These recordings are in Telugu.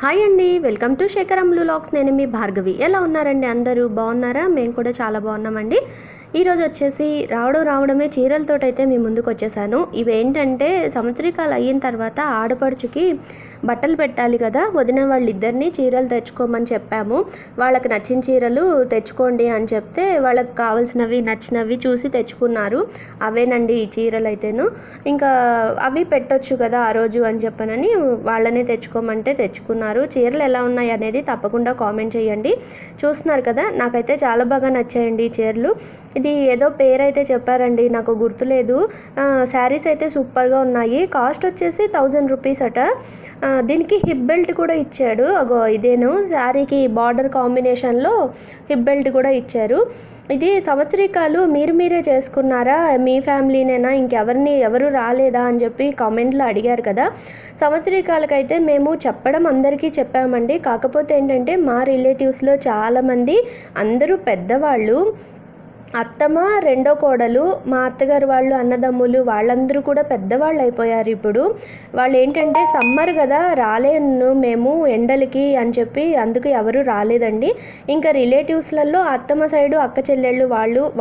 హాయ్ అండి, వెల్కమ్ టు శేఖరం వ్లాగ్స్. నేను మీ భార్గవి. ఎలా ఉన్నారండి? అందరూ బాగున్నారా? మేము కూడా చాలా బాగున్నామండి. ఈరోజు వచ్చేసి రావడమే చీరలతోటైతే మీ ముందుకు వచ్చేసాను. ఇవేంటంటే సంవత్సరికాలు అయిన తర్వాత ఆడపడుచుకి బట్టలు పెట్టాలి కదా, వదిన వాళ్ళిద్దరిని చీరలు తెచ్చుకోమని చెప్పాము. వాళ్ళకి నచ్చిన చీరలు తెచ్చుకోండి అని చెప్తే వాళ్ళకి కావాల్సినవి నచ్చినవి చూసి తెచ్చుకున్నారు. అవేనండి ఈ చీరలు అయితేను. ఇంకా అవి పెట్టొచ్చు కదా ఆ రోజు అని చెప్పనని వాళ్ళనే తెచ్చుకోమంటే తెచ్చుకున్నారు. చీరలు ఎలా ఉన్నాయి అనేది తప్పకుండా కామెంట్ చేయండి. చూస్తున్నారు కదా, నాకైతే చాలా బాగా నచ్చాయండి ఈ చీరలు. ఇది ఏదో పేరు అయితే చెప్పారండి, నాకు గుర్తులేదు. శారీస్ అయితే సూపర్గా ఉన్నాయి. కాస్ట్ వచ్చేసి 1000 రూపీస్ అట. దీనికి హిప్ బెల్ట్ కూడా ఇచ్చాడు. అగో ఇదేను శారీకి బార్డర్ కాంబినేషన్లో హిప్ బెల్ట్ కూడా ఇచ్చారు. ఇది సంవత్సరికాలు మీరే చేసుకున్నారా, మీ ఫ్యామిలీనేనా, ఎవరు రాలేదా అని చెప్పి కామెంట్లో అడిగారు కదా. సంవత్సరికాలకైతే మేము చెప్పడం అందరికీ చెప్పామండి. కాకపోతే ఏంటంటే మా రిలేటివ్స్లో చాలామంది అందరూ పెద్దవాళ్ళు, అత్తమ్మ, రెండో కోడలు, మా అత్తగారు వాళ్ళు, అన్నదమ్ములు వాళ్ళందరూ కూడా పెద్దవాళ్ళు అయిపోయారు ఇప్పుడు. వాళ్ళు ఏంటంటే సమ్మర్ కదా రాలేను మేము ఎండలకి అని చెప్పి అందుకు ఎవరు రాలేదండి. ఇంకా రిలేటివ్స్లలో అత్తమ్మ సైడు అక్క చెల్లెళ్ళు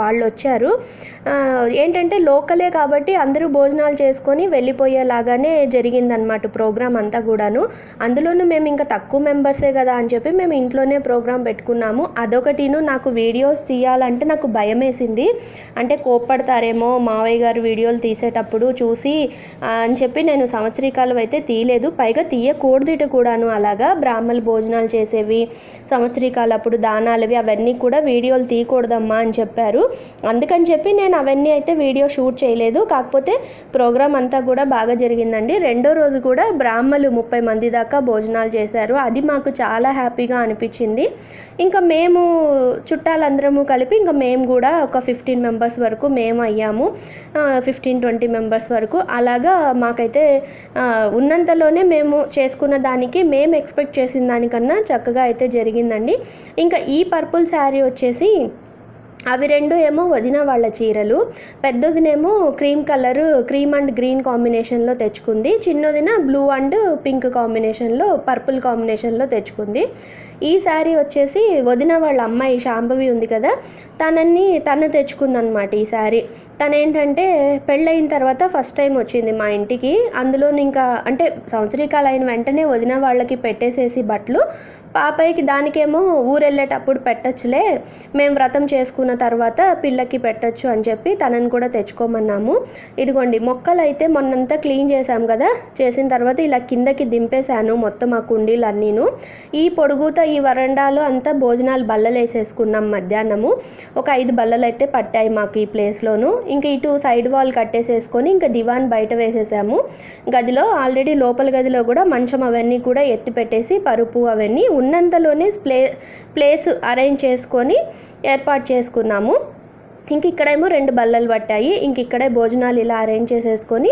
వాళ్ళు వచ్చారు. ఏంటంటే లోకలే కాబట్టి అందరూ భోజనాలు చేసుకొని వెళ్ళిపోయేలాగానే జరిగిందనమాట ప్రోగ్రాం అంతా కూడాను. అందులోనూ మేము ఇంకా తక్కువ మెంబర్సే కదా అని చెప్పి మేము ఇంట్లోనే ప్రోగ్రాం పెట్టుకున్నాము. అదొకటిను, నాకు వీడియోస్ తీయాలంటే నాకు భయం వేసింది. అంటే కోప్పడతారేమో మావయ్య గారు వీడియోలు తీసేటప్పుడు చూసి అని చెప్పి నేను సంవత్సరికాలు అయితే తీయలేదు. పైగా తీయకూడదుట కూడాను. అలాగా బ్రాహ్మణులు భోజనాలు చేసేవి, సంవత్సరికాలు అప్పుడు దానాలవి అవన్నీ కూడా వీడియోలు తీయకూడదమ్మా అని చెప్పారు. అందుకని చెప్పి నేను అవన్నీ అయితే వీడియో షూట్ చేయలేదు. కాకపోతే ప్రోగ్రాం అంతా కూడా బాగా జరిగిందండి. రెండో రోజు కూడా బ్రాహ్మణులు 30 మంది దాకా భోజనాలు చేశారు. అది మాకు చాలా హ్యాపీగా అనిపించింది. ఇంకా మేము చుట్టాలందరము కలిపి ఇంకా మేము కూడా ఒక 15 మెంబర్స్ వరకు మేము అయ్యాము. 15-20 మెంబర్స్ వరకు. అలాగా మాకైతే ఉన్నంతలోనే మేము చేసుకున్న దానికి మేము ఎక్స్పెక్ట్ చేసిన దానికన్నా చక్కగా అయితే జరిగిందండి. ఇంకా ఈ పర్పుల్ శారీ వచ్చేసి అవి రెండు ఏమో వదిన వాళ్ళ చీరలు. పెద్దదినేమో క్రీమ్ అండ్ గ్రీన్ కాంబినేషన్లో తెచ్చుకుంది. చిన్నదిన బ్లూ అండ్ పింక్ కాంబినేషన్లో, పర్పుల్ కాంబినేషన్లో తెచ్చుకుంది. ఈ శారీ వచ్చేసి వదిన వాళ్ళ అమ్మాయి శాంభవి ఉంది కదా, తను తెచ్చుకుందనమాట ఈ శారీ. తను ఏంటంటే పెళ్ళయిన తర్వాత ఫస్ట్ టైం వచ్చింది మా ఇంటికి. అందులో ఇంకా అంటే సంవత్సరికాలు అయిన వెంటనే వదిన వాళ్ళకి పెట్టేసేసి బట్టలు, పాపయ్యకి దానికేమో ఊరెళ్ళేటప్పుడు పెట్టచ్చులే, మేము వ్రతం చేసుకున్న తర్వాత పిల్లకి పెట్టచ్చు అని చెప్పి తనని కూడా తెచ్చుకోమన్నాము. ఇదిగోండి మొక్కలు అయితే మొన్నంతా క్లీన్ చేసాం కదా, చేసిన తర్వాత ఇలా కిందకి దింపేశాను మొత్తం ఆ కుండీలన్నీను. ఈ పొడుగుత ఈ వరండాలో అంతా భోజనాలు బల్లలు వేసేసుకున్నాం. మధ్యాహ్నము ఒక 5 బల్లలు అయితే పట్టాయి మాకు ఈ ప్లేస్లోను. ఇంకా ఇటు సైడ్ వాల్ కట్టేసేసుకొని ఇంకా దివాన్ బయట వేసేసాము. గదిలో ఆల్రెడీ లోపల గదిలో కూడా మంచం అవన్నీ కూడా ఎత్తి పెట్టేసి పరుపు అవన్నీ ఉన్నంతలోనే ప్లేస్ అరేంజ్ చేసుకొని ఏర్పాటు చేసుకున్నాము. ఇంక ఇక్కడేమో 2 బల్లలు పట్టాయి. ఇంక ఇక్కడే భోజనాలు ఇలా అరేంజ్ చేసేసుకొని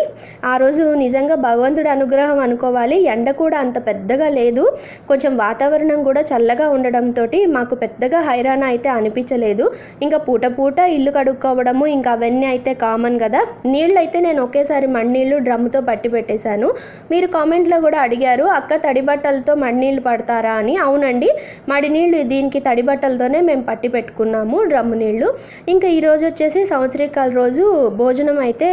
ఆ రోజు నిజంగా భగవంతుడి అనుగ్రహం అనుకోవాలి. ఎండ కూడా అంత పెద్దగా లేదు, కొంచెం వాతావరణం కూడా చల్లగా ఉండడంతో మాకు పెద్దగా హైరాణ అయితే అనిపించలేదు. ఇంకా పూట ఇల్లు కడుక్కోవడము ఇంకా అవన్నీ అయితే కామన్ కదా. నీళ్ళు అయితే నేను ఒకేసారి మడినీళ్ళు డ్రమ్ముతో పట్టి పెట్టేశాను. మీరు కామెంట్లో కూడా అడిగారు, అక్క తడి బట్టలతో మడినీళ్ళు పడతారా అని. అవునండి, మడి నీళ్ళు దీనికి తడి బట్టలతోనే మేము పట్టి పెట్టుకున్నాము డ్రమ్ము నీళ్ళు. ఇంకా ఈరోజు వచ్చేసి సంవత్సరికాల రోజు భోజనం అయితే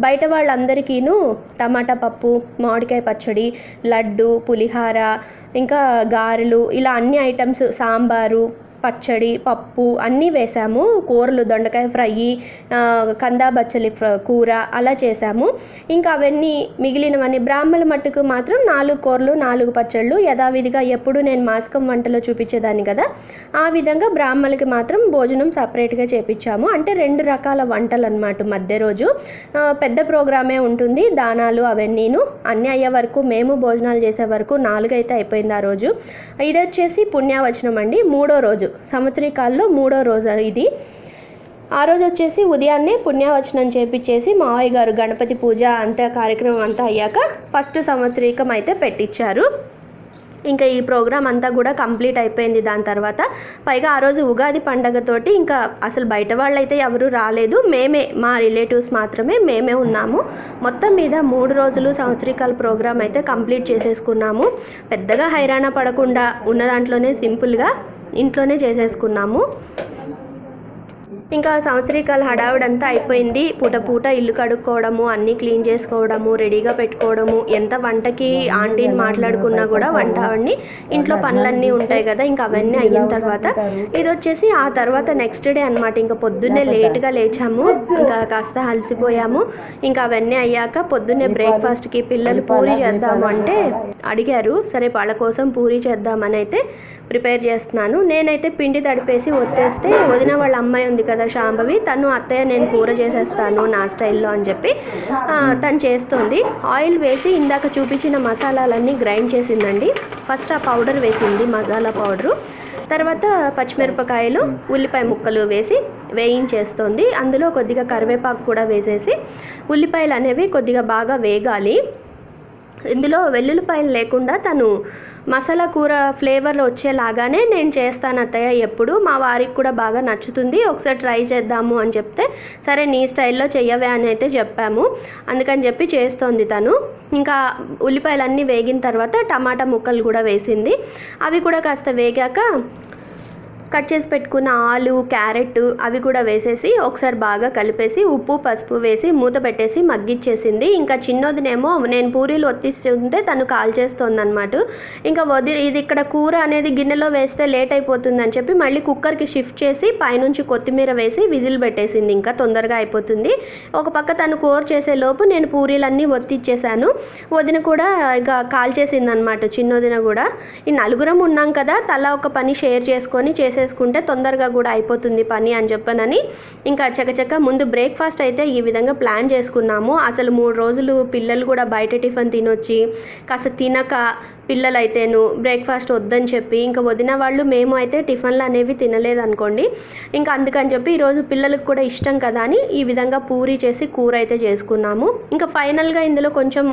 బయట వాళ్ళందరికీను టమాటా పప్పు, మామిడికాయ పచ్చడి, లడ్డు, పులిహార, ఇంకా గారెలు, ఇలా అన్ని ఐటమ్స్, సాంబారు, పచ్చడి, పప్పు అన్నీ వేసాము. కూరలు దొండకాయ ఫ్రై, కందా బచ్చలి కూర అలా చేసాము. ఇంకా అవన్నీ మిగిలినవన్నీ బ్రాహ్మణుల మట్టుకు మాత్రం 4 కూరలు 4 పచ్చళ్ళు యథావిధిగా ఎప్పుడు నేను మాసికం వంటలో చూపించేదాన్ని కదా, ఆ విధంగా బ్రాహ్మణులకి మాత్రం భోజనం సపరేట్గా చేపించాము. అంటే 2 రకాల వంటలు అన్నమాట. మధ్య రోజు పెద్ద ప్రోగ్రామే ఉంటుంది, దానాలు అవన్నీను అన్నీ అయ్యే వరకు, మేము భోజనాలు చేసే వరకు 4 అయితే అయిపోయింది ఆ రోజు. ఇది వచ్చేసి పుణ్యవచనం అండి, 3వ రోజు సంవత్సరికాల్లో 3వ రోజు ఇది. ఆ రోజు వచ్చేసి ఉదయాన్నే పుణ్యవచనం చేపించేసి మావయ్య గారు గణపతి పూజ అంతా కార్యక్రమం అంతా అయ్యాక ఫస్ట్ సంవత్సరికం అయితే పెట్టించారు. ఇంకా ఈ ప్రోగ్రామ్ అంతా కూడా కంప్లీట్ అయిపోయింది. దాని తర్వాత పైగా ఆ రోజు ఉగాది పండగతోటి ఇంకా అసలు బయట వాళ్ళు అయితే ఎవరు రాలేదు, మేమే మా రిలేటివ్స్ మాత్రమే మేమే ఉన్నాము. మొత్తం మీద 3 రోజులు సంవత్సరికాల ప్రోగ్రామ్ అయితే కంప్లీట్ చేసేసుకున్నాము. పెద్దగా హైరాణ పడకుండా ఉన్న దాంట్లోనే సింపుల్గా ఇంట్లోనే చేసేసుకున్నాము. ఇంకా సంవత్సరికాల హడావుడంతా అయిపోయింది. పూట ఇల్లు కడుక్కోవడము, అన్నీ క్లీన్ చేసుకోవడము, రెడీగా పెట్టుకోవడము, ఎంత వంటకి ఆంటీని మాట్లాడుకున్నా కూడా వంట ఆవిడని ఇంట్లో పనులన్నీ ఉంటాయి కదా, ఇంకా అవన్నీ అయిన తర్వాత ఇది వచ్చేసి ఆ తర్వాత నెక్స్ట్ డే అనమాట. ఇంకా పొద్దున్నే లేట్గా లేచాము, ఇంకా కాస్త అలసిపోయాము. ఇంకా అవన్నీ అయ్యాక పొద్దున్నే బ్రేక్ఫాస్ట్కి పిల్లలు పూరి చేద్దాము అంటే అడిగారు. సరే వాళ్ళ కోసం పూరి చేద్దామని అయితే ప్రిపేర్ చేస్తున్నాను. నేనైతే పిండి తడిపేసి ఒత్తేస్తే వదిన వాళ్ళ అమ్మాయి ఉంది కదా శాంభవి, తను అత్తయ్య నేను కూర చేసేస్తాను నా స్టైల్లో అని చెప్పి తను చేస్తుంది. ఆయిల్ వేసి ఇందాక చూపించిన మసాలాలన్నీ గ్రైండ్ చేసిందండి. ఫస్ట్ ఆ పౌడర్ వేసింది, మసాలా పౌడరు. తర్వాత పచ్చిమిరపకాయలు, ఉల్లిపాయ ముక్కలు వేసి వేయించేస్తుంది. అందులో కొద్దిగా కరివేపాకు కూడా వేసేసి ఉల్లిపాయలు అనేవి కొద్దిగా బాగా వేగాలి. ఇందులో వెల్లుల్లిపాయలు లేకుండా తను మసాలా కూర ఫ్లేవర్లో వచ్చేలాగానే నేను చేస్తాను అత్తయ్య, ఎప్పుడు మా వారికి కూడా బాగా నచ్చుతుంది, ఒకసారి ట్రై చేద్దాము అని చెప్తే సరే నీ స్టైల్లో చెయ్యవే అని అయితే చెప్పాము. అందుకని చెప్పి చేస్తోంది తను. ఇంకా ఉల్లిపాయలన్నీ వేగిన తర్వాత టమాటా ముక్కలు కూడా వేసింది. అవి కూడా కాస్త వేగాక కట్ చేసి పెట్టుకున్న ఆలు, క్యారెట్ అవి కూడా వేసేసి ఒకసారి బాగా కలిపేసి ఉప్పు పసుపు వేసి మూత పెట్టేసి మగ్గిచ్చేసింది. ఇంకా చిన్నదినేమో నేను పూరీలు ఒత్తిస్తుంటే తను కాల్ చేస్తుంది అనమాట. ఇంకా ఇది ఇక్కడ కూర అనేది గిన్నెలో వేస్తే లేట్ అయిపోతుంది అని చెప్పి మళ్ళీ కుక్కర్కి షిఫ్ట్ చేసి పైనుంచి కొత్తిమీర వేసి విజిల్ పెట్టేసింది, ఇంకా తొందరగా అయిపోతుంది. ఒక పక్క తను కూర చేసే లోపు నేను పూరీలన్నీ ఒత్తిచ్చేసాను. వదిన కూడా ఇక కాల్ చేసింది అనమాట, చిన్నదిన కూడా. ఈ నలుగురం ఉన్నాం కదా, తలా ఒక పని షేర్ చేసుకొని చేసేసుకుంటే తొందరగా కూడా అయిపోతుంది పని అని చెప్పనని ఇంకా చకచక ముందు బ్రేక్ఫాస్ట్ అయితే ఈ విధంగా ప్లాన్ చేసుకున్నాము. అసలు 3 రోజులు పిల్లలు కూడా బయట టిఫిన్ తినొచ్చి కాస్త తినక పిల్లలు అయితేను బ్రేక్ఫాస్ట్ వద్దని చెప్పి ఇంకా వదిన వాళ్ళు మేము అయితే టిఫిన్లు అనేవి తినలేదనుకోండి. ఇంకా అందుకని చెప్పి ఈరోజు పిల్లలకు కూడా ఇష్టం కదా అని ఈ విధంగా పూరి చేసి కూర అయితే చేసుకున్నాము. ఇంకా ఫైనల్గా ఇందులో కొంచెం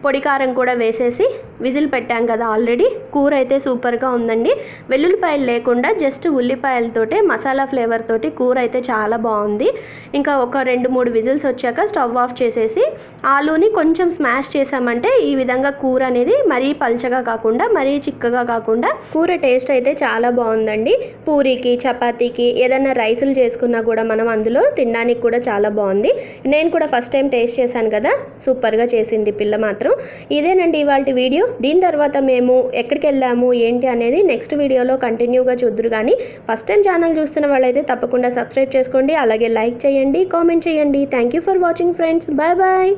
పొడి కారం కూడా వేసేసి విజిల్ పెట్టాం కదా ఆల్రెడీ. కూర అయితే సూపర్గా ఉందండి. వెల్లుల్లిపాయలు లేకుండా జస్ట్ ఉల్లిపాయలతోటే మసాలా ఫ్లేవర్ తోటి కూర అయితే చాలా బాగుంది. ఇంకా ఒక 2-3 విజిల్స్ వచ్చాక స్టవ్ ఆఫ్ చేసేసి ఆలూని కొంచెం స్మాష్ చేసామంటే ఈ విధంగా కూర అనేది మరీ పల్చగా కాకుండా మరీ చిక్కగా కాకుండా కూర టేస్ట్ అయితే చాలా బాగుందండి. పూరికి, చపాతీకి, ఏదైనా రైసులు చేసుకున్నా కూడా మనం అందులో తినడానికి కూడా చాలా బాగుంది. నేను కూడా ఫస్ట్ టైం టేస్ట్ చేశాను కదా, సూపర్గా చేసింది పిల్ల మాత్రం. ఇదేనండి ఇవాళ వీడియో. దీని తర్వాత మేము ఎక్కడికి వెళ్ళాము ఏంటి అనేది నెక్స్ట్ వీడియోలో కంటిన్యూగా చూద్దరు. కానీ ఫస్ట్ టైం ఛానల్ చూస్తున్న వాళ్ళైతే తప్పకుండా సబ్స్క్రైబ్ చేసుకోండి, అలాగే లైక్ చేయండి, కామెంట్ చేయండి. Thank you for watching friends. Bye bye.